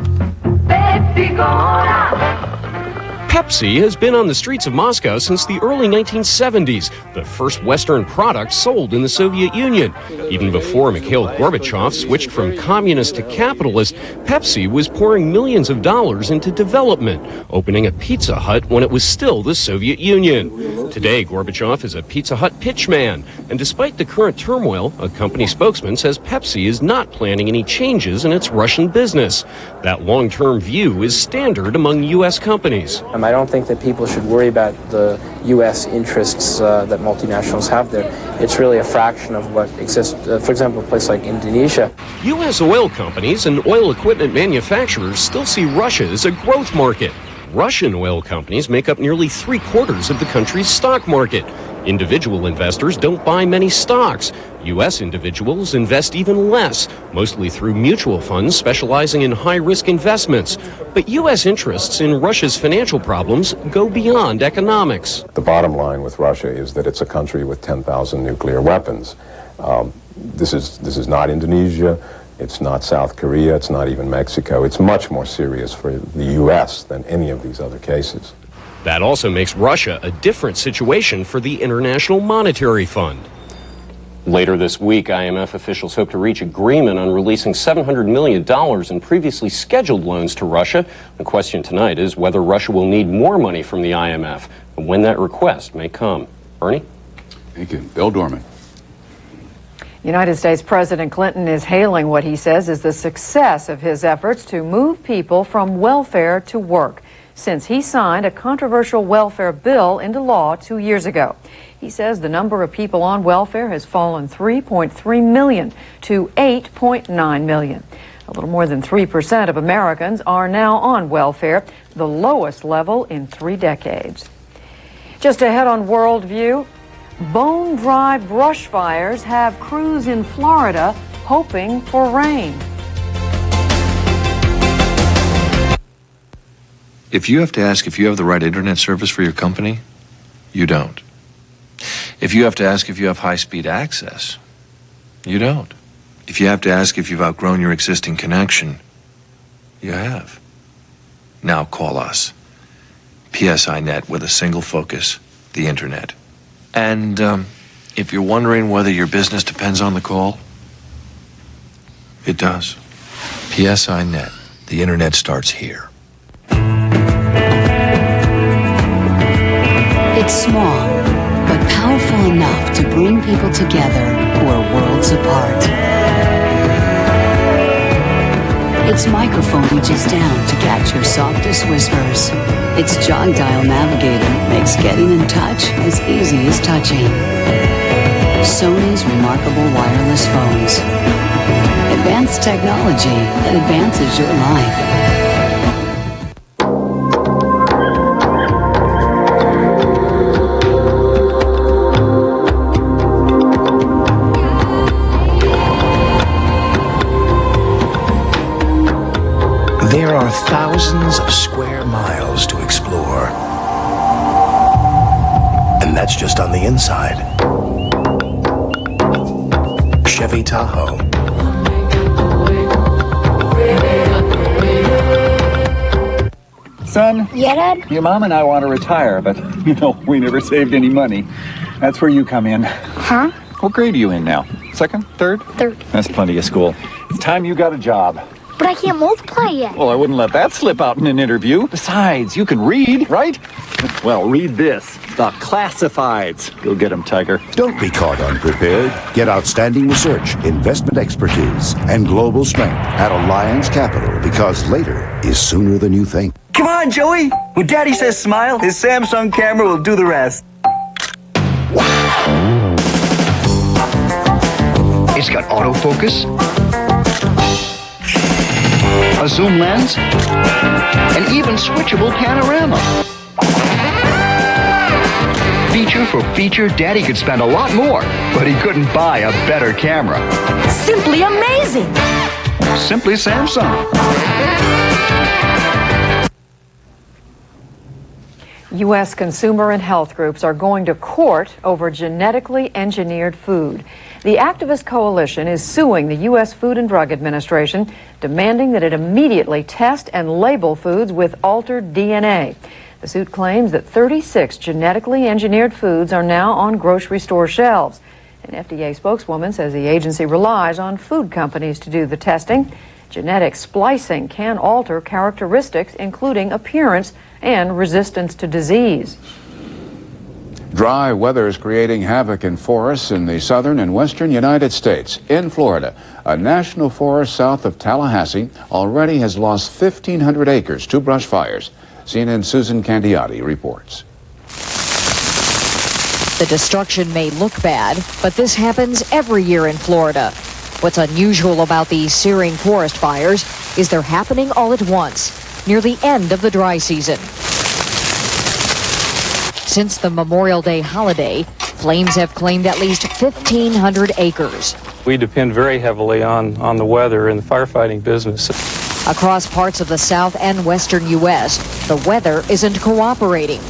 Pepsi has been on the streets of Moscow since the early 1970s, the first Western product sold in the Soviet Union. Even before Mikhail Gorbachev switched from communist to capitalist, Pepsi was pouring millions of dollars into development, opening a Pizza Hut when it was still the Soviet Union. Today, Gorbachev is a Pizza Hut pitchman, and despite the current turmoil, a company spokesman says Pepsi is not planning any changes in its Russian business. That long-term view is standard among U.S. companies. I don't think that people should worry about the U.S. interests that multinationals have there. It's really a fraction of what exists. For example, a place like Indonesia. U.S. oil companies and oil equipment manufacturers still see Russia as a growth market. Russian oil companies make up nearly 3/4 of the country's stock market. Individual investors don't buy many stocks. U.S. individuals invest even less, mostly through mutual funds specializing in high-risk investments. But U.S. interests in Russia's financial problems go beyond economics. The bottom line with Russia is that it's a country with 10,000 nuclear weapons. This is not Indonesia. It's not South Korea. It's not even Mexico. It's much more serious for the U.S. than any of these other cases. That also makes Russia a different situation for the International Monetary Fund. Later this week, IMF officials hope to reach agreement on releasing $700 million in previously scheduled loans to Russia. The question tonight is whether Russia will need more money from the IMF and when that request may come. Bernie? Thank you. Bill Dorman. United States President Clinton is hailing what he says is the success of his efforts to move people from welfare to work, since he signed a controversial welfare bill into law 2 years ago. He says the number of people on welfare has fallen 3.3 million to 8.9 million. A little more than 3% of Americans are now on welfare, the lowest level in 3 decades. Just ahead on WorldView, bone-dry brush fires have crews in Florida hoping for rain. If you have to ask if you have the right internet service for your company, you don't. If you have to ask if you have high-speed access, you don't. If you have to ask if you've outgrown your existing connection, you have. Now call us. PSI Net with a single focus, the internet. And if you're wondering whether your business depends on the call, it does. PSI Net, the internet starts here. It's small, but powerful enough to bring people together who are worlds apart. Its microphone reaches down to catch your softest whispers. Its jog dial navigator makes getting in touch as easy as touching. Sony's remarkable wireless phones. Advanced technology that advances your life. There are thousands of square miles to explore. And that's just on the inside. Chevy Tahoe. Son? Yeah, Dad? Your mom and I want to retire, but, we never saved any money. That's where you come in. Huh? What grade are you in now? Second? Third? Third. That's plenty of school. It's time you got a job. But I can't multiply yet. Well, I wouldn't let that slip out in an interview. Besides, you can read, right? Well, read this. The classifieds. You'll get them, Tiger. Don't be caught unprepared. Get outstanding research, investment expertise, and global strength at Alliance Capital, because later is sooner than you think. Come on, Joey. When Daddy says smile, his Samsung camera will do the rest. It's got autofocus, a zoom lens, and even switchable panorama. Feature for feature, Daddy could spend a lot more, but he couldn't buy a better camera. Simply amazing. Simply Samsung. U.S. consumer and health groups are going to court over genetically engineered food. The activist coalition is suing the U.S. Food and Drug Administration, demanding that it immediately test and label foods with altered DNA. The suit claims that 36 genetically engineered foods are now on grocery store shelves. An FDA spokeswoman says the agency relies on food companies to do the testing. Genetic splicing can alter characteristics, including appearance and resistance to disease. Dry weather is creating havoc in forests in the southern and western United States. In Florida, a national forest south of Tallahassee already has lost 1,500 acres to brush fires. CNN's Susan Candiotti reports. The destruction may look bad, but this happens every year in Florida. What's unusual about these searing forest fires is they're happening all at once, near the end of the dry season. Since the Memorial Day holiday, flames have claimed at least 1,500 acres. We depend very heavily on the weather in the firefighting business. Across parts of the south and western U.S., the weather isn't cooperating.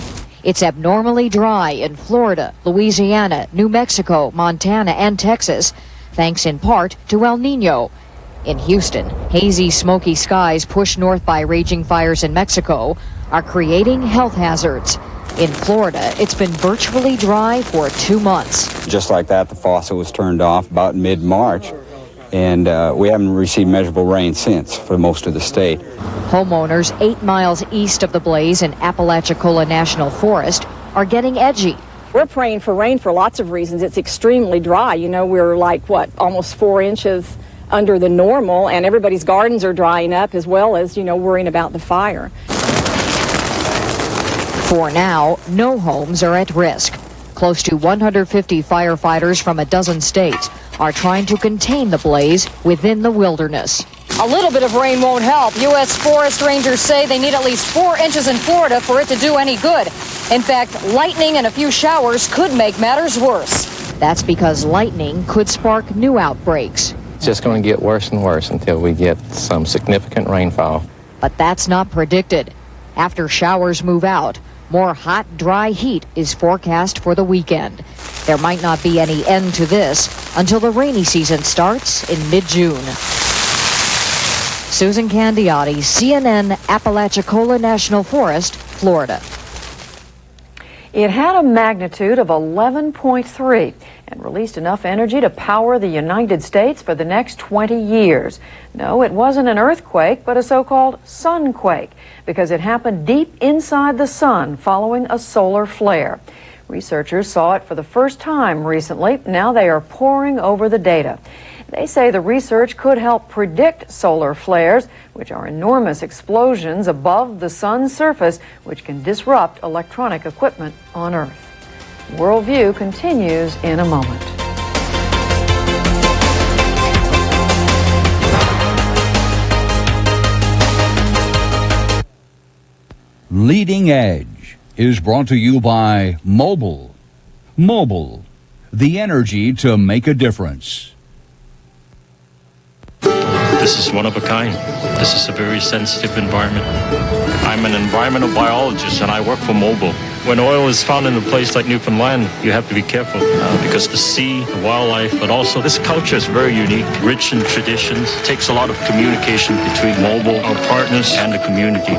It's abnormally dry in Florida, Louisiana, New Mexico, Montana, and Texas, thanks in part to El Nino. In Houston, hazy, smoky skies pushed north by raging fires in Mexico are creating health hazards. In Florida, it's been virtually dry for 2 months. Just like that, the faucet was turned off about mid-March, and we haven't received measurable rain since for most of the state. Homeowners 8 miles east of the blaze in Apalachicola National Forest are getting edgy. We're praying for rain for lots of reasons. It's extremely dry. You know, we're like, almost 4 inches under the normal, and everybody's gardens are drying up, as well as, worrying about the fire. For now, no homes are at risk. Close to 150 firefighters from a dozen states are trying to contain the blaze within the wilderness. A little bit of rain won't help. U.S. forest rangers say they need at least 4 inches in Florida for it to do any good. In fact, lightning and a few showers could make matters worse. That's because lightning could spark new outbreaks. It's just going to get worse and worse until we get some significant rainfall. But that's not predicted. After showers move out, more hot, dry heat is forecast for the weekend. There might not be any end to this until the rainy season starts in mid-June. Susan Candiotti, CNN, Apalachicola National Forest, Florida. It had a magnitude of 11.3 and released enough energy to power the United States for the next 20 years. No, it wasn't an earthquake, but a so-called sunquake, because it happened deep inside the sun following a solar flare. Researchers saw it for the first time recently. Now they are poring over the data. They say the research could help predict solar flares, which are enormous explosions above the sun's surface, which can disrupt electronic equipment on Earth. WorldView continues in a moment. Leading Edge is brought to you by Mobile. Mobile, the energy to make a difference. This is one of a kind. This is a very sensitive environment. I'm an environmental biologist and I work for Mobile. When oil is found in a place like Newfoundland, you have to be careful because the sea, the wildlife, but also this culture is very unique, rich in traditions. It takes a lot of communication between Mobile, our partners, and the community.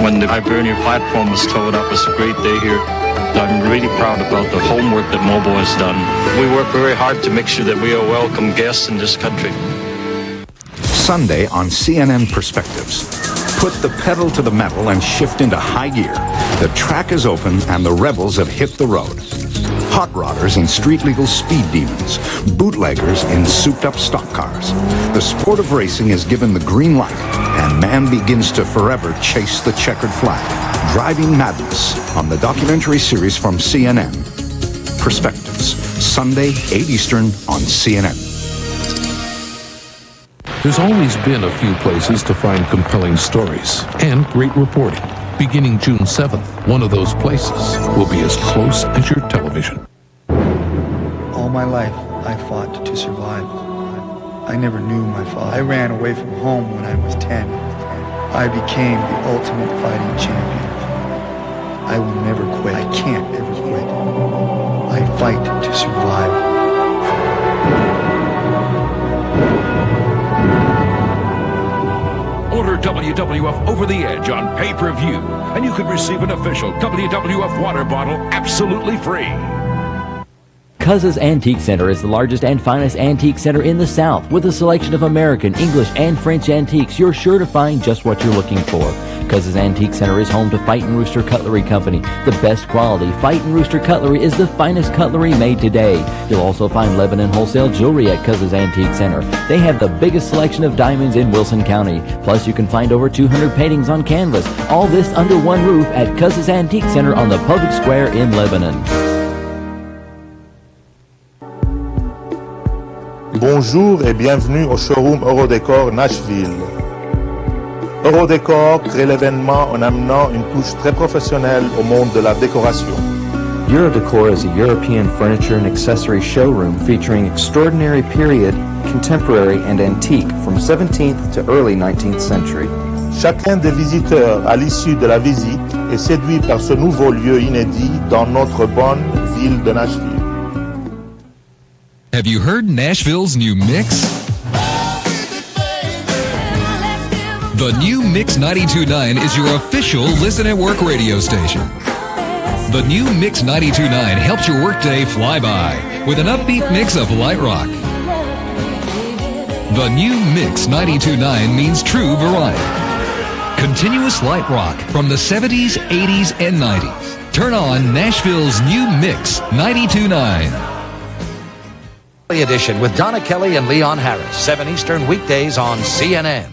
When the Hibernia platform was towed up, it was a great day here. I'm really proud about the homework that Mobile has done. We work very hard to make sure that we are welcome guests in this country. Sunday on CNN Perspectives. Put the pedal to the metal and shift into high gear. The track is open and the rebels have hit the road. Hot rodders in street-legal speed demons. Bootleggers in souped-up stock cars. The sport of racing is given the green light, and man begins to forever chase the checkered flag. Driving Madness on the documentary series from CNN. Perspectives. Sunday, 8 Eastern on CNN. There's always been a few places to find compelling stories and great reporting. Beginning June 7th, one of those places will be as close as your television. All my life, I fought to survive. I never knew my father. I ran away from home when I was 10. I became the ultimate fighting champion. I will never quit. I can't ever quit. I fight to survive. Order WWF Over the Edge on pay-per-view, and you could receive an official WWF water bottle absolutely free. Cuz's Antique Center is the largest and finest antique center in the South. With a selection of American, English, and French antiques, you're sure to find just what you're looking for. Cuz's Antique Center is home to Fight and Rooster Cutlery Company. The best quality Fight and Rooster cutlery is the finest cutlery made today. You'll also find Lebanon wholesale jewelry at Cuz's Antique Center. They have the biggest selection of diamonds in Wilson County. Plus, you can find over 200 paintings on canvas. All this under one roof at Cuz's Antique Center on the public square in Lebanon. Bonjour et bienvenue au showroom Eurodécor Nashville. Eurodécor crée l'événement en amenant une touche très professionnelle au monde de la décoration. Eurodécor is a European furniture and accessory showroom featuring extraordinary period, contemporary and antique from 17th to early 19th century. Chacun des visiteurs à l'issue de la visite est séduit par ce nouveau lieu inédit dans notre bonne ville de Nashville. Have you heard Nashville's new mix? The new Mix 92.9 is your official Listen at Work radio station. The new Mix 92.9 helps your workday fly by with an upbeat mix of light rock. The new Mix 92.9 means true variety. Continuous light rock from the 70s, 80s, and 90s. Turn on Nashville's new Mix 92.9. Edition with Donna Kelly and Leon Harris, 7 Eastern weekdays on CNN.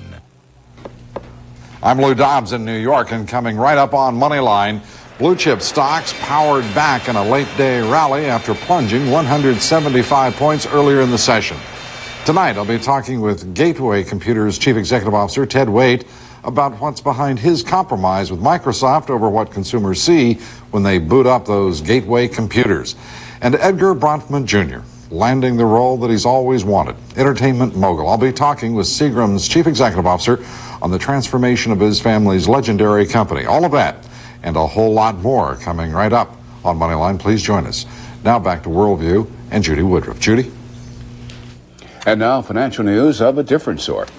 I'm Lou Dobbs in New York, and coming right up on Moneyline, blue chip stocks powered back in a late day rally after plunging 175 points earlier in the session. Tonight, I'll be talking with Gateway Computer's Chief Executive Officer Ted Waite about what's behind his compromise with Microsoft over what consumers see when they boot up those Gateway computers. And Edgar Bronfman Jr., landing the role that he's always wanted, entertainment mogul. I'll be talking with Seagram's Chief Executive Officer on the transformation of his family's legendary company. All of that and a whole lot more coming right up on Moneyline. Please join us. Now back to WorldView and Judy Woodruff. Judy? And now financial news of a different sort.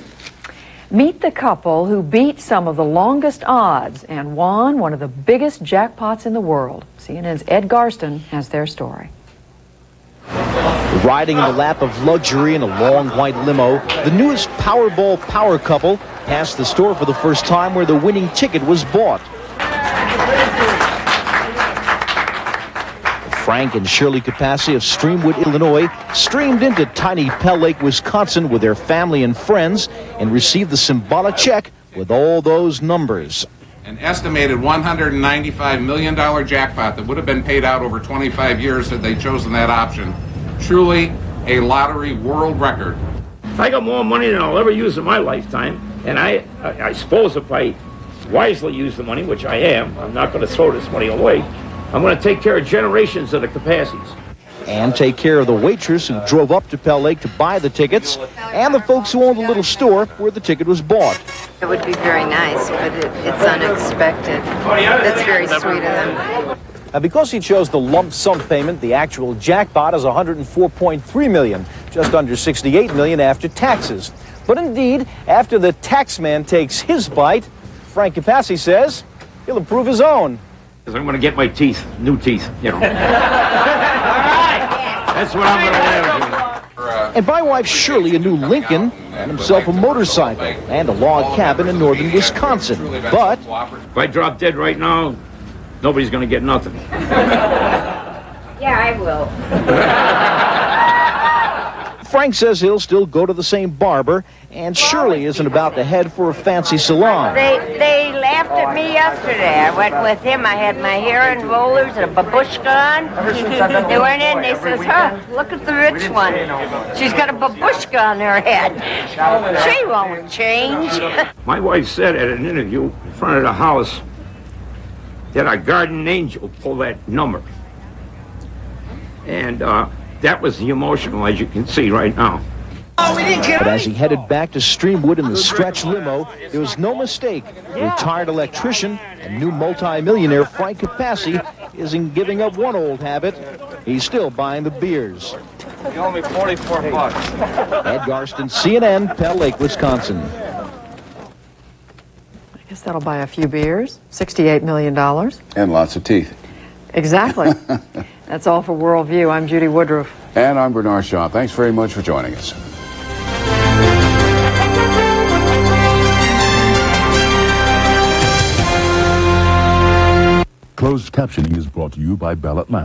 Meet the couple who beat some of the longest odds and won one of the biggest jackpots in the world. CNN's Ed Garston has their story. Riding in the lap of luxury in a long white limo, the newest Powerball power couple passed the store for the first time where the winning ticket was bought. Frank and Shirley Capassi of Streamwood, Illinois, streamed into tiny Pell Lake, Wisconsin with their family and friends and received the symbolic check with all those numbers. An estimated $195 million jackpot that would have been paid out over 25 years had they chosen that option. Truly a lottery world record. I got more money than I'll ever use in my lifetime, and I suppose if I wisely use the money, which I am, I'm not going to throw this money away. I'm going to take care of generations of the Capassies. And take care of the waitress who drove up to Pell Lake to buy the tickets, and the folks who owned the little store where the ticket was bought. It would be very nice, but it's unexpected. That's very sweet of them. Because he chose the lump sum payment, the actual jackpot is $104.3 million, just under $68 million after taxes. But indeed, after the tax man takes his bite, Frank Capassi says he'll approve his own. Because I'm going to get my teeth, new teeth, you know. That's what I'm going to have. And buy wife Shirley a new Lincoln, and himself a motorcycle, and a log cabin in northern Wisconsin. But if I drop dead right now, nobody's going to get nothing. Yeah, I will. Frank says he'll still go to the same barber, and Shirley isn't about to head for a fancy salon. They laughed at me yesterday. I went with him. I had my hair in rollers and a babushka on. They went in. They says, "Huh, look at the rich one. She's got a babushka on her head. She won't change." My wife said at an interview in front of the house that our guardian angel pulled that number. And that was the emotional, as you can see right now. But as he headed back to Streamwood in the stretch limo, there was no mistake. Retired electrician and new multi-millionaire Frank Capassi isn't giving up one old habit. He's still buying the beers. You owe me $44. Ed Garston, CNN, Pell Lake, Wisconsin. Guess that'll buy a few beers. $68 million. And lots of teeth. Exactly. That's all for WorldView. I'm Judy Woodruff. And I'm Bernard Shaw. Thanks very much for joining us. Closed captioning is brought to you by Bell Atlantic.